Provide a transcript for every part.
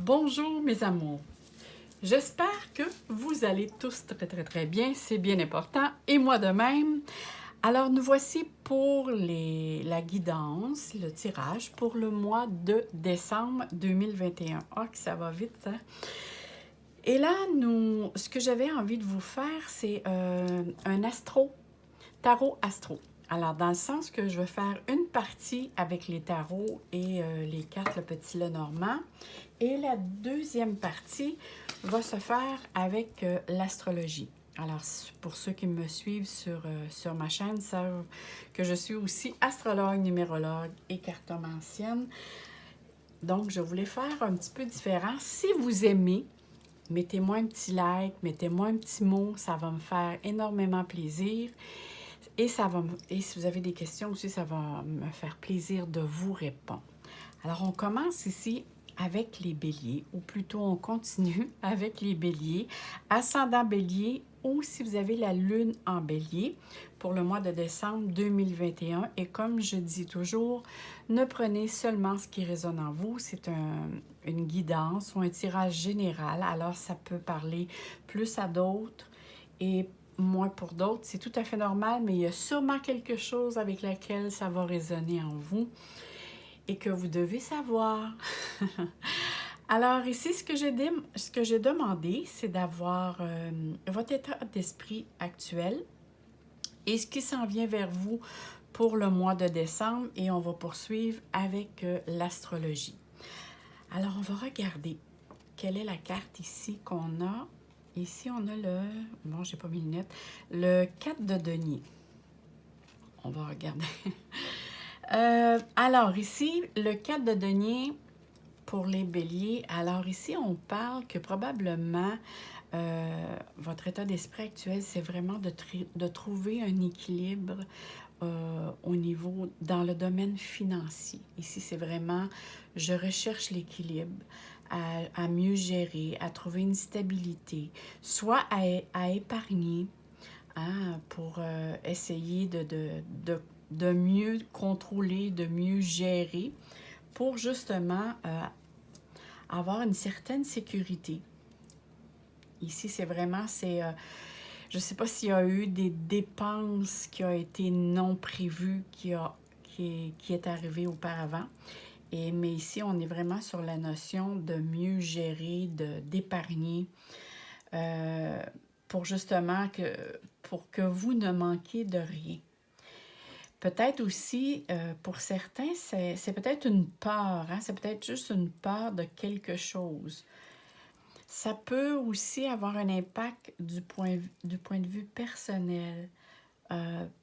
Bonjour mes amours, j'espère que vous allez tous très bien, c'est bien important, et moi de même. Alors nous voici pour la guidance, le tirage pour le mois de décembre 2021. Ah, que ça va vite, hein? Et là, ce que j'avais envie de vous faire, c'est un tarot astro. Alors, dans le sens que je vais faire une partie avec les tarots et les cartes, le petit Lenormand. Et la deuxième partie va se faire avec l'astrologie. Alors, pour ceux qui me suivent sur ma chaîne, savent que je suis aussi astrologue, numérologue et cartomancienne. Donc, je voulais faire un petit peu différent. Si vous aimez, mettez-moi un petit like, mettez-moi un petit mot, ça va me faire énormément plaisir. Et si vous avez des questions aussi, ça va me faire plaisir de vous répondre. Alors, on commence ici avec les béliers, ou plutôt on continue avec les béliers, ascendant bélier, ou si vous avez la lune en bélier pour le mois de décembre 2021. Et comme je dis toujours, ne prenez seulement ce qui résonne en vous. C'est une guidance ou un tirage général. Alors, ça peut parler plus à d'autres et moins pour d'autres. C'est tout à fait normal, mais il y a sûrement quelque chose avec laquelle ça va résonner en vous et que vous devez savoir. Alors ici, ce que j'ai demandé, c'est d'avoir votre état d'esprit actuel et ce qui s'en vient vers vous pour le mois de décembre, et on va poursuivre avec l'astrologie. Alors, on va regarder quelle est la carte ici qu'on a. Ici, on a bon, j'ai pas mes lunettes, le 4 de denier. On va regarder. Alors ici, le 4 de denier pour les béliers. Alors ici, on parle que probablement votre état d'esprit actuel, c'est vraiment de trouver un équilibre au niveau, dans le domaine financier. Ici, c'est vraiment, je recherche l'équilibre, à mieux gérer, à trouver une stabilité, soit à épargner, hein, pour essayer de mieux contrôler, de mieux gérer, pour justement avoir une certaine sécurité. Ici, c'est vraiment, je ne sais pas s'il y a eu des dépenses qui ont été non prévues, qui est arrivé auparavant. Mais ici, on est vraiment sur la notion de mieux gérer, d'épargner, pour justement pour que vous ne manquiez de rien. Peut-être aussi, pour certains, c'est peut-être une peur, hein? C'est peut-être juste une peur de quelque chose. Ça peut aussi avoir un impact du point de vue personnel.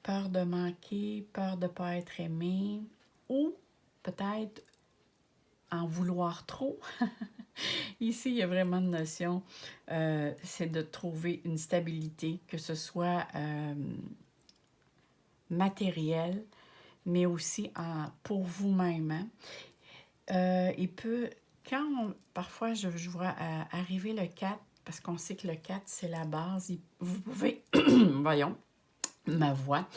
Peur de manquer, peur de ne pas être aimé, ou peut-être en vouloir trop. Ici, il y a vraiment une notion, c'est de trouver une stabilité, que ce soit matérielle, mais aussi pour vous-même. Hein. Parfois, je vois arriver le 4, parce qu'on sait que le 4, c'est la base. Vous pouvez, voyons, ma voix,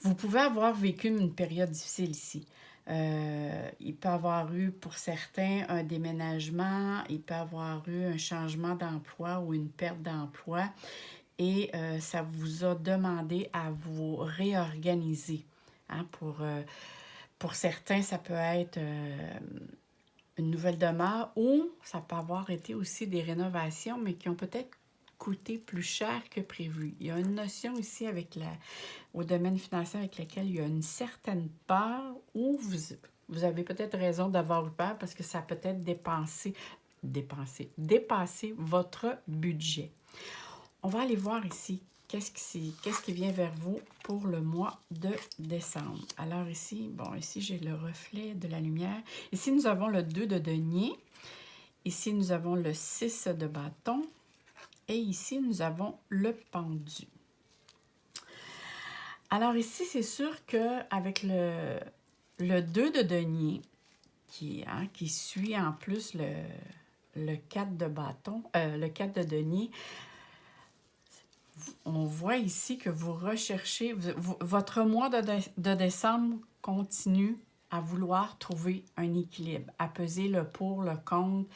vous pouvez avoir vécu une période difficile ici. Il peut y avoir eu pour certains un déménagement, il peut y avoir eu un changement d'emploi ou une perte d'emploi, et ça vous a demandé à vous réorganiser. Hein, pour certains, ça peut être une nouvelle demeure, ou ça peut avoir été aussi des rénovations, mais qui ont peut-être coûté plus cher que prévu. Il y a une notion ici au domaine financier avec laquelle il y a une certaine peur, où vous avez peut-être raison d'avoir eu peur parce que ça a peut-être dépassé votre budget. On va aller voir ici qu'est-ce qui vient vers vous pour le mois de décembre. Alors ici, ici j'ai le reflet de la lumière. Ici, nous avons le 2 de denier. Ici, nous avons le 6 de bâton. Et ici, nous avons le pendu. Alors ici, c'est sûr qu'avec le 2 de denier, qui suit en plus le 4 de bâton, le 4 de denier, on voit ici que vous recherchez, votre mois de décembre continue à vouloir trouver un équilibre, à peser le pour, le contre,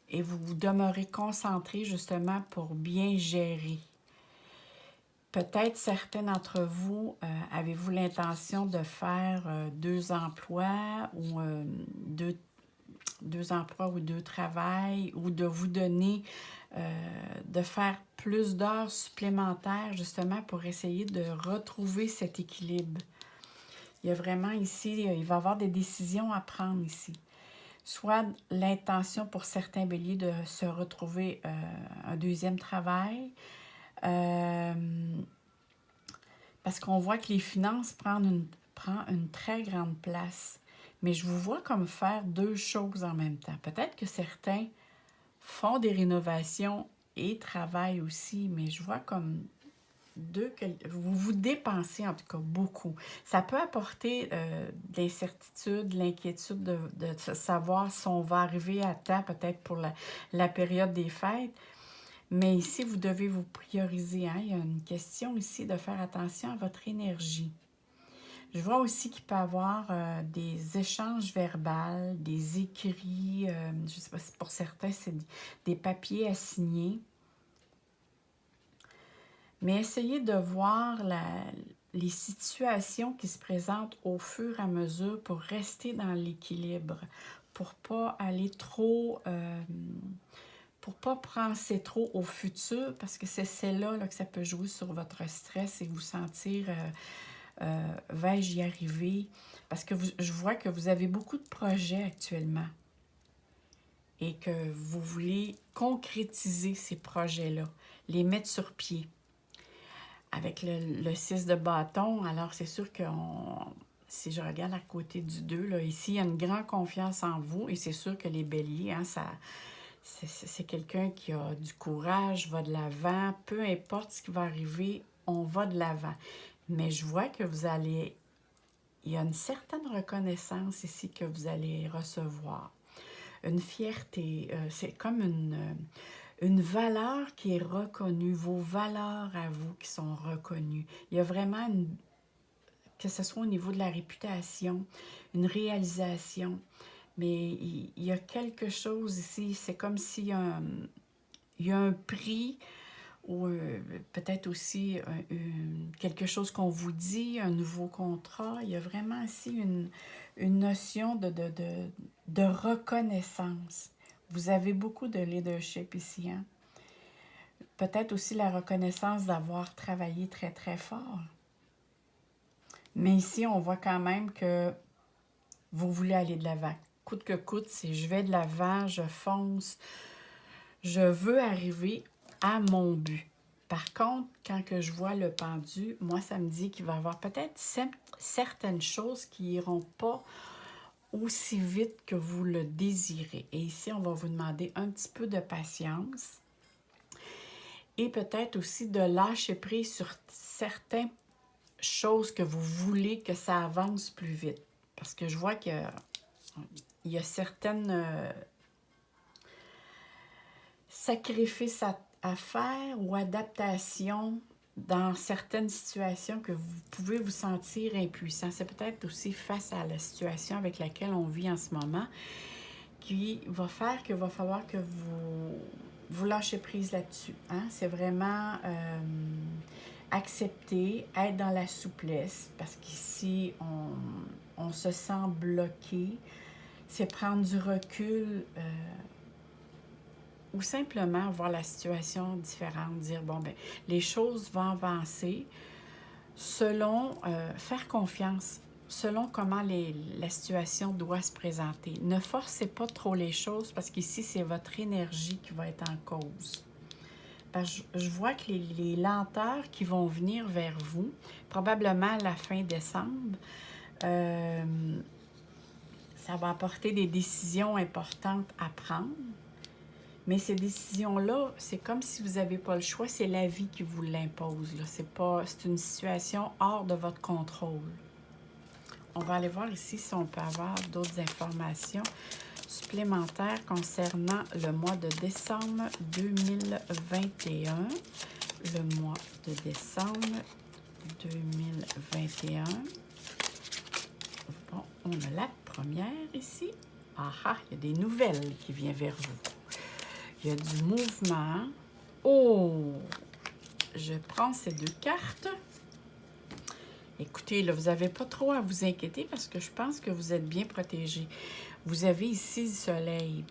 et vous demeurez concentré justement pour bien gérer. Peut-être certains d'entre vous, avez-vous l'intention de faire 2 emplois ou deux emplois ou 2 travails, ou de vous donner, de faire plus d'heures supplémentaires justement pour essayer de retrouver cet équilibre. Il y a vraiment ici, il va y avoir des décisions à prendre ici. Soit l'intention pour certains béliers de se retrouver un 2e travail, parce qu'on voit que les finances prennent une très grande place. Mais je vous vois comme faire 2 choses en même temps. Peut-être que certains font des rénovations et travaillent aussi, mais je vois comme vous vous dépensez en tout cas beaucoup. Ça peut apporter de l'incertitude, de l'inquiétude de savoir si on va arriver à temps peut-être pour la période des fêtes. Mais ici, vous devez vous prioriser. Hein? Il y a une question ici de faire attention à votre énergie. Je vois aussi qu'il peut y avoir des échanges verbaux, des écrits, je ne sais pas si pour certains, c'est des papiers à signer. Mais essayez de voir les situations qui se présentent au fur et à mesure pour rester dans l'équilibre, pour ne pas aller trop... pour ne pas penser trop au futur, parce que c'est là que ça peut jouer sur votre stress et vous sentir, vais-je y arriver? Parce que je vois que vous avez beaucoup de projets actuellement et que vous voulez concrétiser ces projets-là, les mettre sur pied. Avec le 6 de bâton, alors c'est sûr que si je regarde à côté du 2, là, ici, il y a une grande confiance en vous et c'est sûr que les béliers, hein, c'est quelqu'un qui a du courage, va de l'avant, peu importe ce qui va arriver, on va de l'avant. Mais je vois que il y a une certaine reconnaissance ici que vous allez recevoir. Une fierté, c'est comme une valeur qui est reconnue, vos valeurs à vous qui sont reconnues. Il y a vraiment, que ce soit au niveau de la réputation, une réalisation, mais il y a quelque chose ici, c'est comme s'il y a un prix, ou peut-être aussi quelque chose qu'on vous dit, un nouveau contrat. Il y a vraiment ici une notion de reconnaissance. Vous avez beaucoup de leadership ici, hein? Peut-être aussi la reconnaissance d'avoir travaillé très, très fort. Mais ici, on voit quand même que vous voulez aller de l'avant. Coûte que coûte, c'est je vais de l'avant, je fonce, je veux arriver à mon but. Par contre, quand que je vois le pendu, moi, ça me dit qu'il va y avoir peut-être certaines choses qui n'iront pas aussi vite que vous le désirez. Et ici, on va vous demander un petit peu de patience et peut-être aussi de lâcher prise sur certaines choses que vous voulez que ça avance plus vite. Parce que je vois qu'il y a certaines sacrifices à faire ou adaptations dans certaines situations que vous pouvez vous sentir impuissant. C'est peut-être aussi face à la situation avec laquelle on vit en ce moment qui va faire qu'il va falloir que vous lâchez prise là-dessus. Hein? C'est vraiment accepter, être dans la souplesse, parce qu'ici, on se sent bloqué. C'est prendre du recul ou simplement voir la situation différente, dire, bon, ben les choses vont avancer selon, faire confiance, selon comment la situation doit se présenter. Ne forcez pas trop les choses parce qu'ici, c'est votre énergie qui va être en cause. Parce que je vois que les lenteurs qui vont venir vers vous, probablement à la fin décembre, ça va apporter des décisions importantes à prendre. Mais ces décisions-là, c'est comme si vous n'avez pas le choix, c'est la vie qui vous l'impose. C'est une situation hors de votre contrôle. On va aller voir ici si on peut avoir d'autres informations supplémentaires concernant le mois de décembre 2021. Le mois de décembre 2021. on a la première ici. Ah ah, il y a des nouvelles qui viennent vers vous. Il y a du mouvement. Oh! Je prends ces deux cartes. Écoutez, là, vous n'avez pas trop à vous inquiéter parce que je pense que vous êtes bien protégés. Vous avez ici le soleil.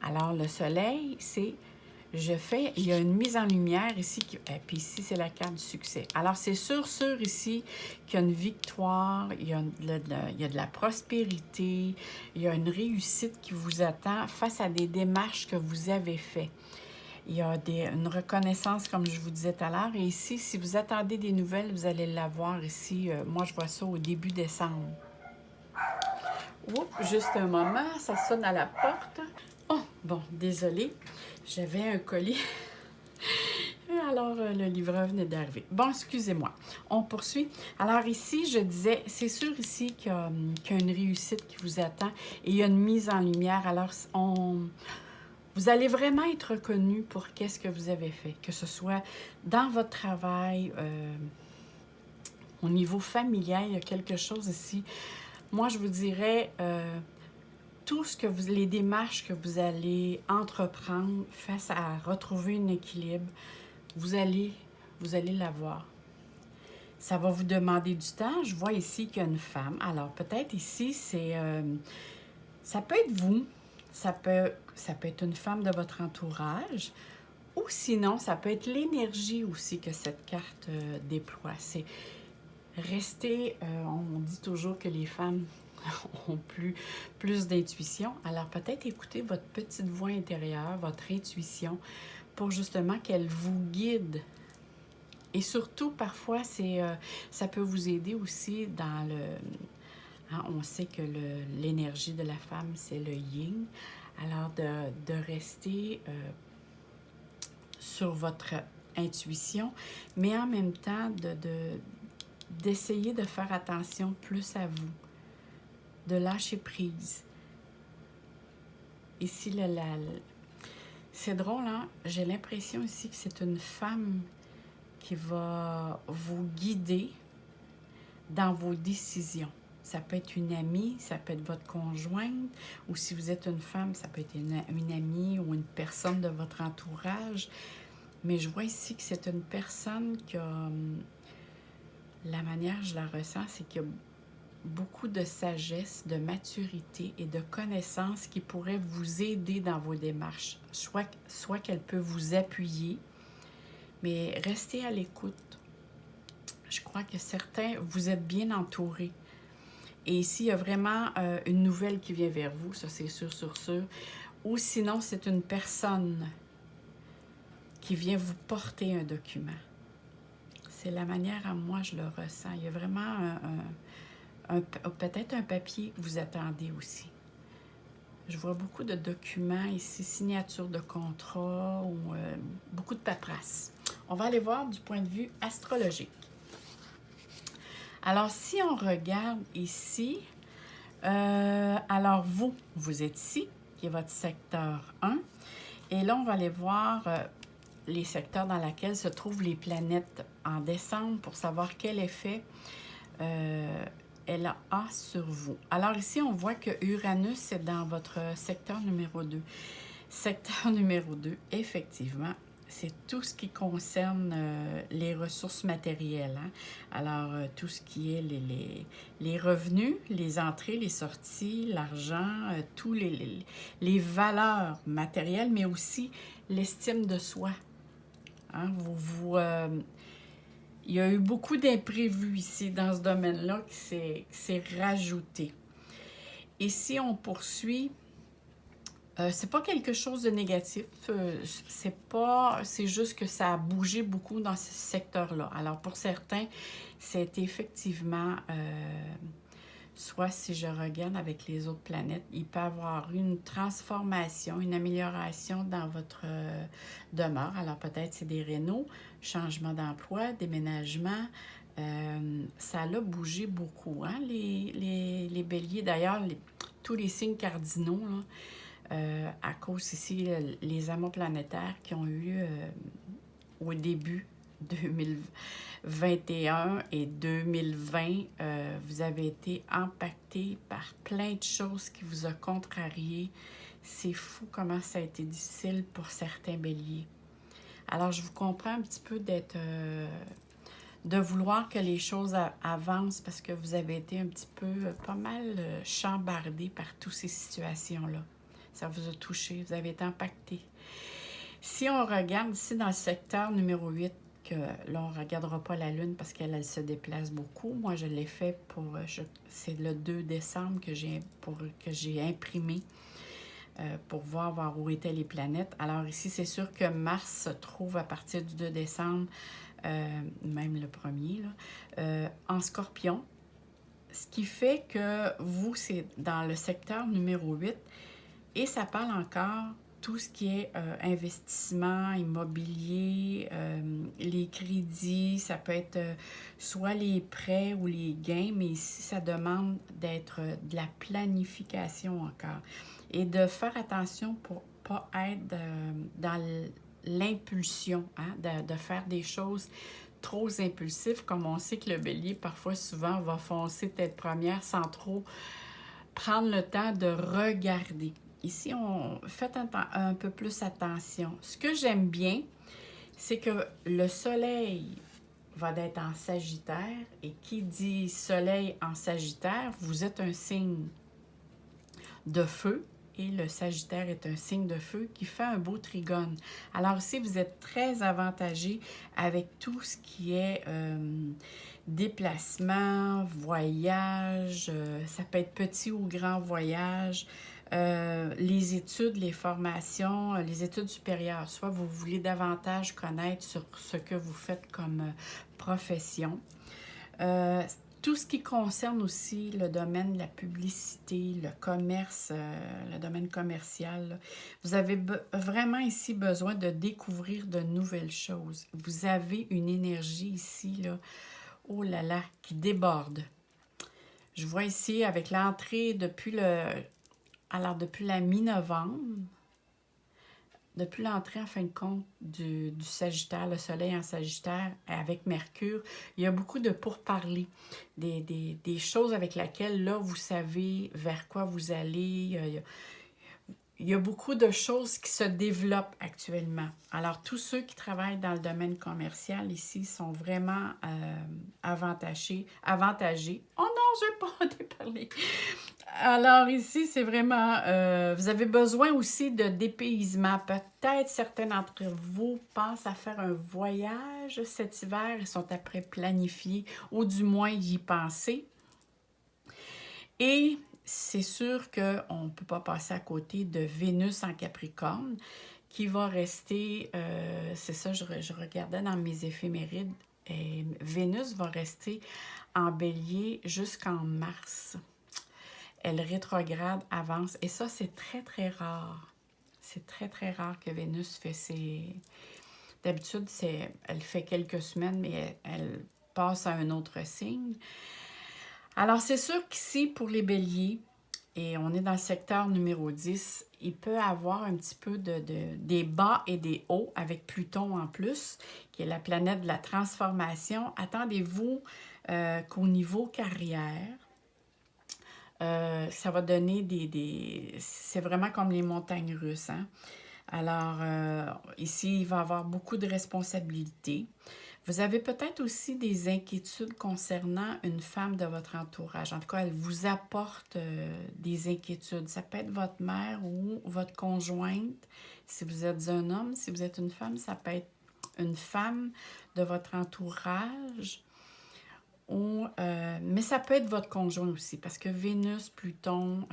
Alors, le soleil, c'est... il y a une mise en lumière ici, et puis ici, c'est la carte du succès. Alors, c'est sûr ici qu'il y a une victoire, il y a de la prospérité, il y a une réussite qui vous attend face à des démarches que vous avez faites. Il y a une reconnaissance, comme je vous disais tout à l'heure. Et ici, si vous attendez des nouvelles, vous allez l'avoir ici. Moi, je vois ça au début décembre. Oups, juste un moment, ça sonne à la porte. Oh, bon, désolée, j'avais un colis. Alors, le livreur venait d'arriver. Bon, excusez-moi, on poursuit. Alors ici, je disais, c'est sûr ici qu'il y a une réussite qui vous attend et il y a une mise en lumière. Alors, vous allez vraiment être reconnu pour qu'est-ce que vous avez fait, que ce soit dans votre travail, au niveau familial, il y a quelque chose ici. Moi, je vous dirais, tout ce que les démarches que vous allez entreprendre face à retrouver un équilibre, vous allez l'avoir. Ça va vous demander du temps. Je vois ici qu'il y a une femme. Alors, peut-être ici, ça peut être vous. Ça peut être une femme de votre entourage. Ou sinon, ça peut être l'énergie aussi que cette carte déploie. C'est rester... on dit toujours que les femmes ont plus d'intuition. Alors, peut-être écouter votre petite voix intérieure, votre intuition, pour justement qu'elle vous guide. Et surtout, parfois, ça peut vous aider aussi dans le... Hein, on sait que l'énergie de la femme, c'est le yin. Alors, de rester sur votre intuition, mais en même temps, d'essayer de faire attention plus à vous, de lâcher prise. Ici, c'est drôle, hein? J'ai l'impression ici que c'est une femme qui va vous guider dans vos décisions. Ça peut être une amie, ça peut être votre conjointe, ou si vous êtes une femme, ça peut être une amie ou une personne de votre entourage. Mais je vois ici que c'est une personne qui a... La manière que je la ressens, c'est qu'il y a beaucoup de sagesse, de maturité et de connaissances qui pourraient vous aider dans vos démarches. Soit qu'elle peut vous appuyer, mais restez à l'écoute. Je crois que certains, vous êtes bien entourés. Et ici, il y a vraiment une nouvelle qui vient vers vous, ça c'est sûr. Ou sinon, c'est une personne qui vient vous porter un document. C'est la manière à moi je le ressens. Il y a vraiment peut-être un papier que vous attendez aussi. Je vois beaucoup de documents ici, signature de contrat ou beaucoup de paperasse. On va aller voir du point de vue astrologique. Alors, si on regarde ici, alors vous êtes ici, qui est votre secteur 1. Et là, on va aller voir les secteurs dans lesquels se trouvent les planètes en décembre pour savoir quel effet elle a sur vous. Alors ici, on voit que Uranus est dans votre secteur numéro 2. Secteur numéro 2, effectivement, c'est tout ce qui concerne les ressources matérielles. Hein? Alors, tout ce qui est les revenus, les entrées, les sorties, l'argent, tous les valeurs matérielles, mais aussi l'estime de soi. Hein? Il y a eu beaucoup d'imprévus ici dans ce domaine-là qui s'est rajouté. Et si on poursuit, c'est pas quelque chose de négatif, c'est juste que ça a bougé beaucoup dans ce secteur-là. Alors pour certains, c'est effectivement, soit si je regarde avec les autres planètes, il peut y avoir une transformation, une amélioration dans votre demeure. Alors peut-être c'est des rénaux, changement d'emploi, déménagement. Ça a bougé beaucoup, hein, les béliers. D'ailleurs, tous les signes cardinaux, là, à cause ici, les amas planétaires qui ont eu au début 2021 et 2020, vous avez été impacté par plein de choses qui vous ont contrarié. C'est fou comment ça a été difficile pour certains béliers. Alors, je vous comprends un petit peu de vouloir que les choses avancent parce que vous avez été un petit peu, pas mal chambardé par toutes ces situations-là. Ça vous a touché, vous avez été impacté. Si on regarde ici dans le secteur numéro 8, que là, on ne regardera pas la Lune parce qu'elle se déplace beaucoup. Moi, je l'ai fait pour... c'est le 2 décembre que j'ai imprimé pour voir où étaient les planètes. Alors ici, c'est sûr que Mars se trouve à partir du 2 décembre, même le premier, là, en Scorpion. Ce qui fait que vous, c'est dans le secteur numéro 8 et ça parle encore tout ce qui est investissement, immobilier, les crédits, ça peut être soit les prêts ou les gains, mais ici, ça demande d'être de la planification encore et de faire attention pour ne pas être dans l'impulsion, hein, de faire des choses trop impulsives, comme on sait que le bélier, parfois, souvent, va foncer tête première sans trop prendre le temps de regarder. Ici, faites un peu plus attention. Ce que j'aime bien, c'est que le soleil va être en Sagittaire. Et qui dit soleil en Sagittaire, vous êtes un signe de feu. Et le Sagittaire est un signe de feu qui fait un beau trigone. Alors ici, vous êtes très avantagé avec tout ce qui est déplacement, voyage, ça peut être petit ou grand voyage, les études, les formations, les études supérieures. Soit vous voulez davantage connaître sur ce que vous faites comme profession. Tout ce qui concerne aussi le domaine de la publicité, le commerce, le domaine commercial, là, vous avez vraiment ici besoin de découvrir de nouvelles choses. Vous avez une énergie ici, là, oh là là, qui déborde. Je vois ici avec l'entrée depuis la mi-novembre, depuis l'entrée, en fin de compte, du Sagittaire, le soleil en Sagittaire, avec Mercure, il y a beaucoup de pourparlers, des choses avec lesquelles, là, vous savez vers quoi vous allez. Il y a beaucoup de choses qui se développent actuellement. Alors, tous ceux qui travaillent dans le domaine commercial ici sont vraiment avantagés. Oh non, je n'ai pas déparlé. Alors ici, c'est vraiment, vous avez besoin aussi de dépaysement. Peut-être certains d'entre vous pensent à faire un voyage cet hiver. Ils sont après planifiés ou du moins y penser. Et c'est sûr qu'on ne peut pas passer à côté de Vénus en Capricorne qui va rester, c'est ça, je regardais dans mes éphémérides, et Vénus va rester en Bélier jusqu'en mars. Elle rétrograde, avance, et ça, c'est très, très rare. C'est très, très rare que Vénus fait ses... D'habitude, elle fait quelques semaines, mais elle passe à un autre signe. Alors, c'est sûr qu'ici, pour les béliers, et on est dans le secteur numéro 10, il peut avoir un petit peu des bas et des hauts avec Pluton en plus, qui est la planète de la transformation. Attendez-vous qu'au niveau carrière, ça va donner c'est vraiment comme les montagnes russes, hein? Alors, ici, il va y avoir beaucoup de responsabilités. Vous avez peut-être aussi des inquiétudes concernant une femme de votre entourage. En tout cas, elle vous apporte des inquiétudes. Ça peut être votre mère ou votre conjointe. Si vous êtes un homme, si vous êtes une femme, ça peut être une femme de votre entourage. Mais ça peut être votre conjoint aussi, parce que Vénus, Pluton,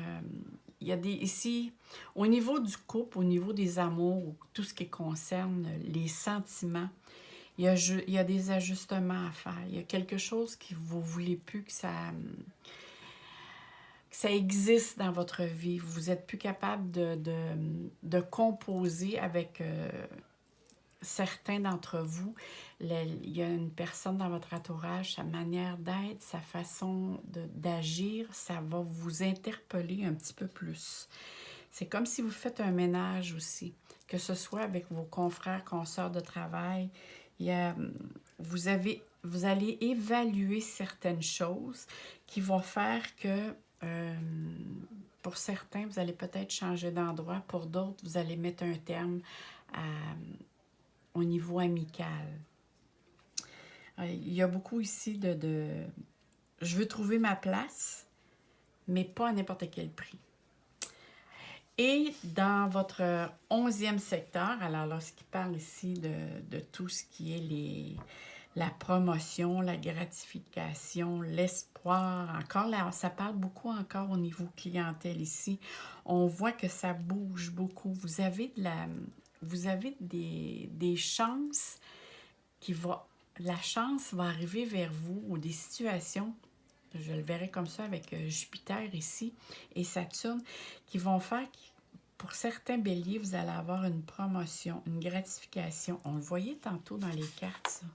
il y a ici, au niveau du couple, au niveau des amours, tout ce qui concerne les sentiments, il y a des ajustements à faire. Il y a quelque chose que vous ne voulez plus que ça existe dans votre vie. Vous n'êtes plus capable de composer avec certains d'entre vous. Il y a une personne dans votre entourage, sa manière d'être, sa façon d'agir, ça va vous interpeller un petit peu plus. C'est comme si vous faites un ménage aussi, que ce soit avec vos confrères, consoeurs de travail. Il y a, vous allez évaluer certaines choses qui vont faire que, pour certains, vous allez peut-être changer d'endroit. Pour d'autres, vous allez mettre un terme au niveau amical. Il y a beaucoup ici je veux trouver ma place, mais pas à n'importe quel prix. Et dans votre 11e secteur, alors lorsqu'il parle ici de tout ce qui est la promotion, la gratification, l'espoir, encore là, ça parle beaucoup encore au niveau clientèle ici. On voit que ça bouge beaucoup. Vous avez des chances la chance va arriver vers vous ou des situations, je le verrai comme ça avec Jupiter ici et Saturne, qui vont faire pour certains béliers, vous allez avoir une promotion, une gratification. On le voyait tantôt dans les cartes, ça.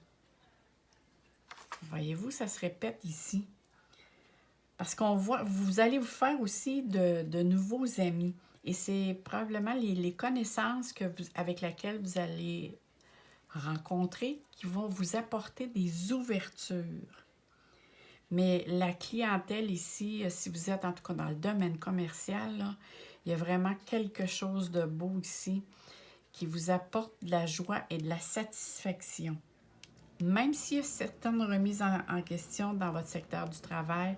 Voyez-vous, ça se répète ici. Parce qu'on voit, vous allez vous faire aussi de nouveaux amis. Et c'est probablement les connaissances avec lesquelles vous allez rencontrer qui vont vous apporter des ouvertures. Mais la clientèle ici, si vous êtes en tout cas dans le domaine commercial, là, il y a vraiment quelque chose de beau ici qui vous apporte de la joie et de la satisfaction. Même s'il y a certaines remises en question dans votre secteur du travail,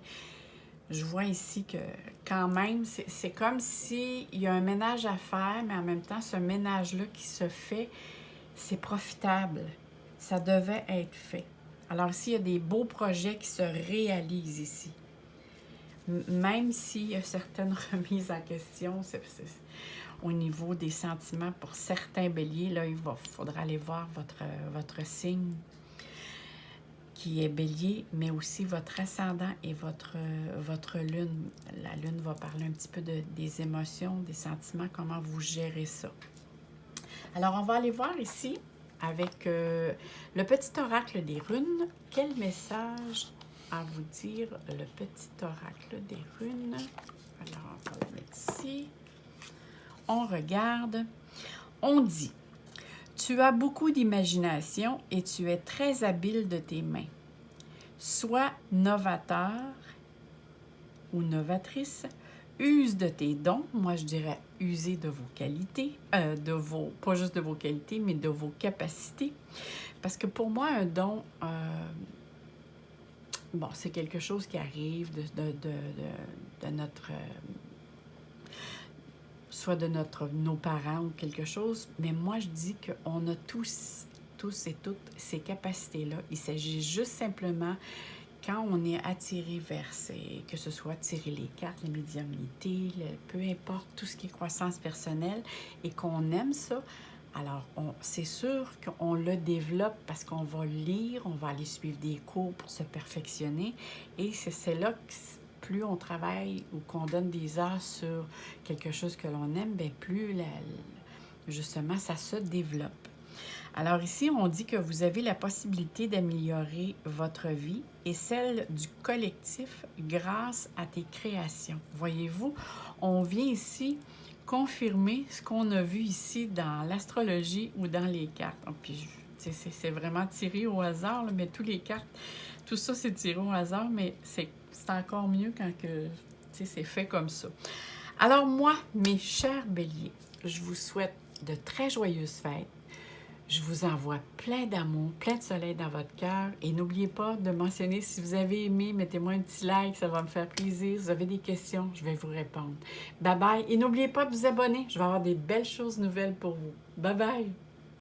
je vois ici que quand même, c'est comme s'il y a un ménage à faire, mais en même temps, ce ménage-là qui se fait, c'est profitable. Ça devait être fait. Alors ici, il y a des beaux projets qui se réalisent ici. Même s'il y a certaines remises en question, au niveau des sentiments pour certains béliers, là, il faudra aller voir votre signe qui est bélier, mais aussi votre ascendant et votre lune. La lune va parler un petit peu des émotions, des sentiments, comment vous gérez ça. Alors, on va aller voir ici, avec le petit oracle des runes, quel message à vous dire le petit oracle des runes. Alors, on va le mettre ici. On regarde. On dit: tu as beaucoup d'imagination et tu es très habile de tes mains. Sois novateur ou novatrice, use de tes dons. Moi, je dirais user de vos qualités, pas juste de vos qualités, mais de vos capacités. Parce que pour moi, un don, bon, c'est quelque chose qui arrive de notre... soit de nos parents ou quelque chose, mais moi, je dis qu'on a tous et toutes ces capacités-là. Il s'agit juste simplement, quand on est attiré vers que ce soit tirer les cartes, la médiumnité, peu importe, tout ce qui est croissance personnelle, et qu'on aime ça, alors c'est sûr qu'on le développe parce qu'on va lire, on va aller suivre des cours pour se perfectionner, et c'est là que plus on travaille ou qu'on donne des heures sur quelque chose que l'on aime, bien plus justement ça se développe. Alors ici, on dit que vous avez la possibilité d'améliorer votre vie et celle du collectif grâce à tes créations. Voyez-vous, on vient ici confirmer ce qu'on a vu ici dans l'astrologie ou dans les cartes. Puis c'est vraiment tiré au hasard, là, mais toutes les cartes, tout ça c'est tiré au hasard, mais c'est encore mieux quand c'est fait comme ça. Alors moi, mes chers béliers, je vous souhaite de très joyeuses fêtes. Je vous envoie plein d'amour, plein de soleil dans votre cœur. Et n'oubliez pas de mentionner si vous avez aimé, mettez-moi un petit like, ça va me faire plaisir. Si vous avez des questions, je vais vous répondre. Bye bye. Et n'oubliez pas de vous abonner, je vais avoir des belles choses nouvelles pour vous. Bye bye.